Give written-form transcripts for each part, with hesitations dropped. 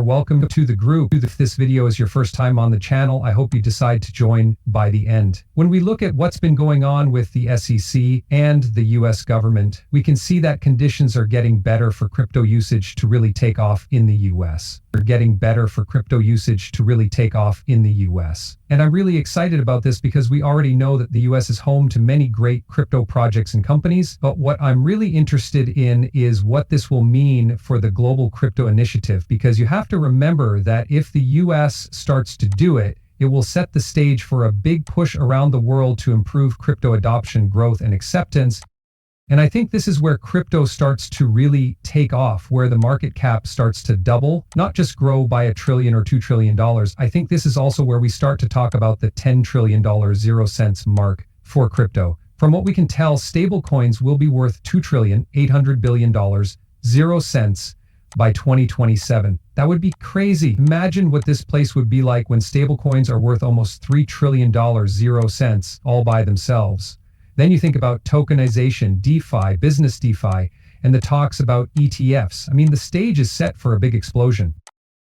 Welcome to the group. If this video is your first time on the channel, I hope you decide to join by the end. When we look at what's been going on with the SEC and the US government, we can see that conditions are getting better for crypto usage to really take off in the US. They're getting better for crypto usage to really take off in the US. And I'm really excited about this because we already know that the US is home to many great crypto projects and companies. But what I'm really interested in is what this will mean for the global crypto initiative, because you have to remember that if the US starts to do it, it will set the stage for a big push around the world to improve crypto adoption, growth, and acceptance. And I think this is where crypto starts to really take off, where the market cap starts to double, not just grow by $1 trillion or $2 trillion. I think this is also where we start to talk about the $10 trillion 0 cents mark for crypto. From what we can tell, stablecoins will be worth $2,800 billion 0 cents by 2027. That would be crazy. Imagine what this place would be like when stablecoins are worth almost $3 trillion 0 cents all by themselves. Then you think about tokenization, DeFi, business DeFi, and the talks about ETFs. I mean, the stage is set for a big explosion.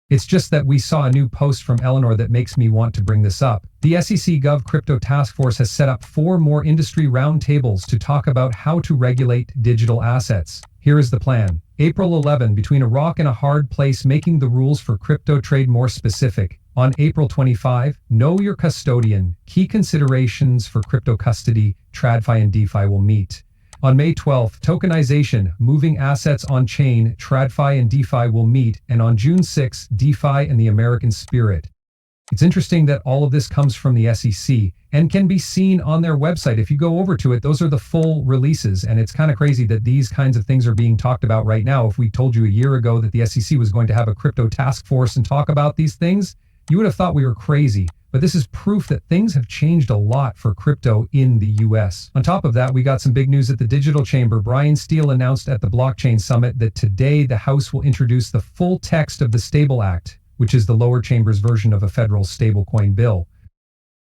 It's just that we saw a new post from Eleanor that makes me want to bring this up. The SEC Gov Crypto Task Force has set up 4 more industry roundtables to talk about how to regulate digital assets. Here is the plan. April 11, between a rock and a hard place, making the rules for crypto trade more specific. On April 25, know your custodian. Key considerations for crypto custody, TradFi and DeFi will meet. On May 12th, tokenization, moving assets on chain, TradFi and DeFi will meet. And on June 6th, DeFi and the American spirit. It's interesting that all of this comes from the SEC and can be seen on their website. If you go over to it, those are the full releases. And it's kind of crazy that these kinds of things are being talked about right now. If we told you a year ago that the SEC was going to have a crypto task force and talk about these things, you would have thought we were crazy. But this is proof that things have changed a lot for crypto in the US. On top of that, we got some big news at the Digital Chamber. Brian Steele announced at the Blockchain Summit that today the House will introduce the full text of the Stable Act, which is the lower chamber's version of a federal stablecoin bill.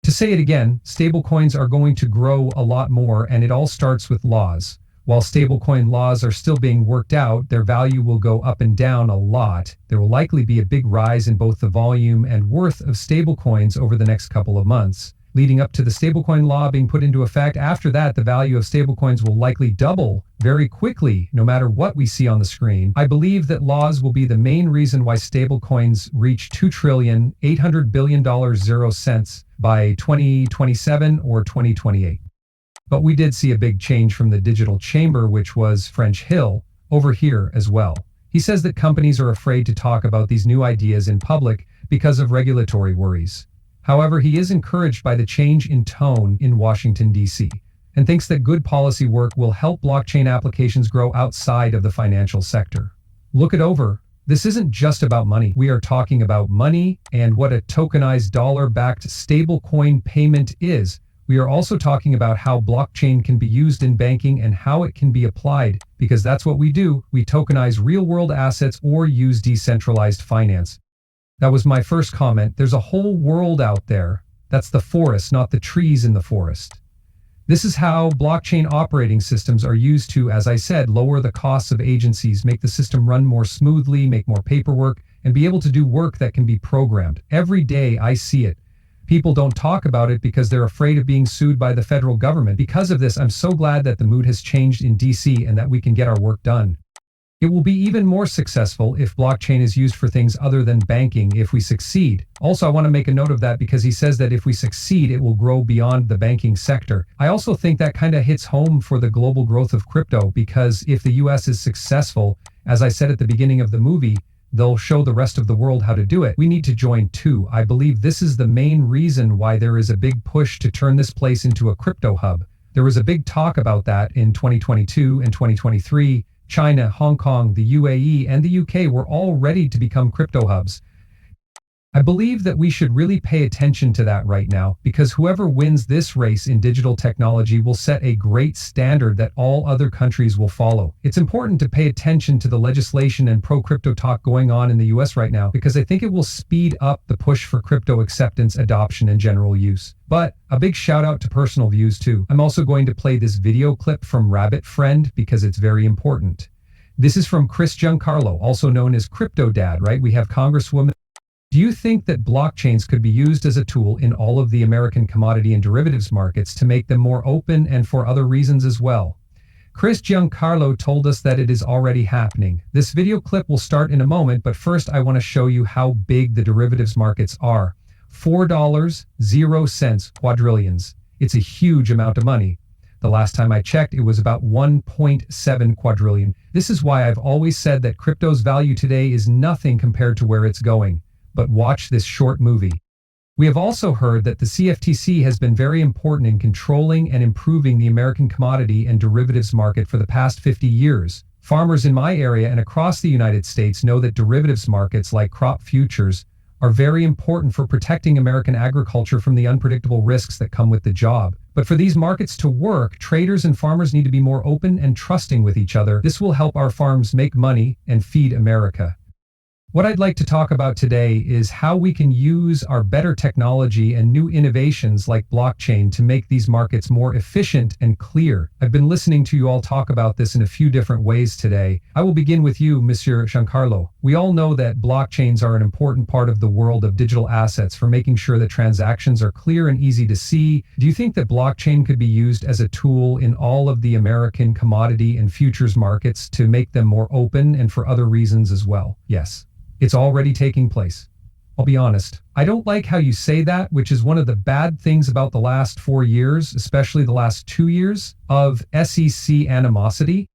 To say it again, stablecoins are going to grow a lot more, and it all starts with laws. While stablecoin laws are still being worked out, their value will go up and down a lot. There will likely be a big rise in both the volume and worth of stablecoins over the next couple of months, leading up to the stablecoin law being put into effect. After that, the value of stablecoins will likely double very quickly, no matter what we see on the screen. I believe that laws will be the main reason why stablecoins reach $2,800 billion 0 cents by 2027 or 2028. But we did see a big change from the Digital Chamber, which was French Hill, over here as well. He says that companies are afraid to talk about these new ideas in public because of regulatory worries. However, he is encouraged by the change in tone in Washington, D.C., and thinks that good policy work will help blockchain applications grow outside of the financial sector. Look it over. This isn't just about money. We are talking about money and what a tokenized dollar-backed stablecoin payment is. We are also talking about how blockchain can be used in banking and how it can be applied, because that's what we do. We tokenize real-world assets or use decentralized finance. That was my first comment. There's a whole world out there. That's the forest, not the trees in the forest. This is how blockchain operating systems are used to, as I said, lower the costs of agencies, make the system run more smoothly, make more paperwork, and be able to do work that can be programmed. Every day I see it. People don't talk about it because they're afraid of being sued by the federal government. Because of this, I'm so glad that the mood has changed in DC and that we can get our work done. It will be even more successful if blockchain is used for things other than banking if we succeed. Also, I want to make a note of that because he says that if we succeed, it will grow beyond the banking sector. I also think that kind of hits home for the global growth of crypto, because if the US is successful, as I said at the beginning of the movie, they'll show the rest of the world how to do it. We need to join too. I believe this is the main reason why there is a big push to turn this place into a crypto hub. There was a big talk about that in 2022 and 2023. China, Hong Kong, the UAE, and the UK were all ready to become crypto hubs. I believe that we should really pay attention to that right now, because whoever wins this race in digital technology will set a great standard that all other countries will follow. It's important to pay attention to the legislation and pro-crypto talk going on in the US right now, because I think it will speed up the push for crypto acceptance, adoption, and general use. But a big shout out to personal views too. I'm also going to play this video clip from Rabbit Friend because it's very important. This is from Giancarlo, also known as Crypto Dad, right? We have Congresswoman. Do you think that blockchains could be used as a tool in all of the American commodity and derivatives markets to make them more open and for other reasons as well? Giancarlo told us that it is already happening. This video clip will start in a moment, but first I want to show you how big the derivatives markets are. $4.00 quadrillions. It's a huge amount of money. The last time I checked, it was about 1.7 quadrillion. This is why I've always said that crypto's value today is nothing compared to where it's going. But watch this short movie. We have also heard that the CFTC has been very important in controlling and improving the American commodity and derivatives market for the past 50 years. Farmers in my area and across the United States know that derivatives markets like crop futures are very important for protecting American agriculture from the unpredictable risks that come with the job. But for these markets to work, traders and farmers need to be more open and trusting with each other. This will help our farms make money and feed America. What I'd like to talk about today is how we can use our better technology and new innovations like blockchain to make these markets more efficient and clear. I've been listening to you all talk about this in a few different ways today. I will begin with you, Monsieur Giancarlo. We all know that blockchains are an important part of the world of digital assets for making sure that transactions are clear and easy to see. Do you think that blockchain could be used as a tool in all of the American commodity and futures markets to make them more open and for other reasons as well? Yes. It's already taking place. I'll be honest, I don't like how you say that, which is one of the bad things about the last 4 years, especially the last 2 years, of SEC animosity,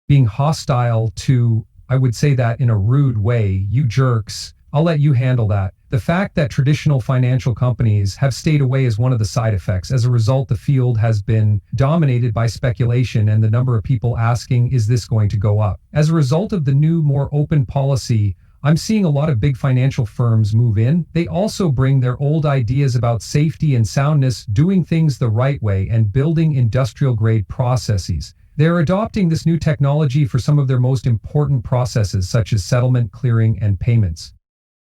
being hostile to, I would say that in a rude way, you jerks. I'll let you handle that. The fact that traditional financial companies have stayed away is one of the side effects. As a result, the field has been dominated by speculation and the number of people asking, is this going to go up? As a result of the new, more open policy, I'm seeing a lot of big financial firms move in. They also bring their old ideas about safety and soundness, doing things the right way, and building industrial-grade processes. They're adopting this new technology for some of their most important processes, such as settlement, clearing, and payments.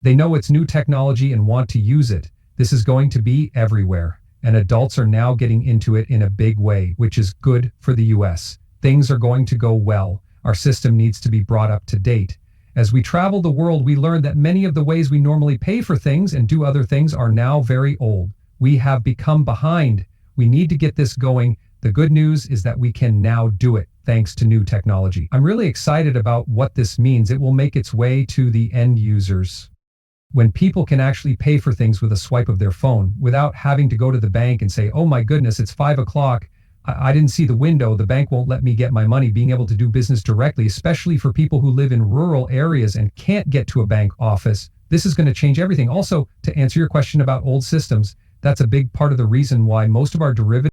They know it's new technology and want to use it. This is going to be everywhere, and adults are now getting into it in a big way, which is good for the US. Things are going to go well. Our system needs to be brought up to date. As we travel the world, we learn that many of the ways we normally pay for things and do other things are now very old. We have become behind. We need to get this going. The good news is that we can now do it thanks to new technology. I'm really excited about what this means. It will make its way to the end users. When people can actually pay for things with a swipe of their phone without having to go to the bank and say, oh my goodness, it's 5 o'clock. I didn't see the window. The bank won't let me get my money. Being able to do business directly, especially for people who live in rural areas and can't get to a bank office. This is going to change everything. Also, to answer your question about old systems, that's a big part of the reason why most of our derivatives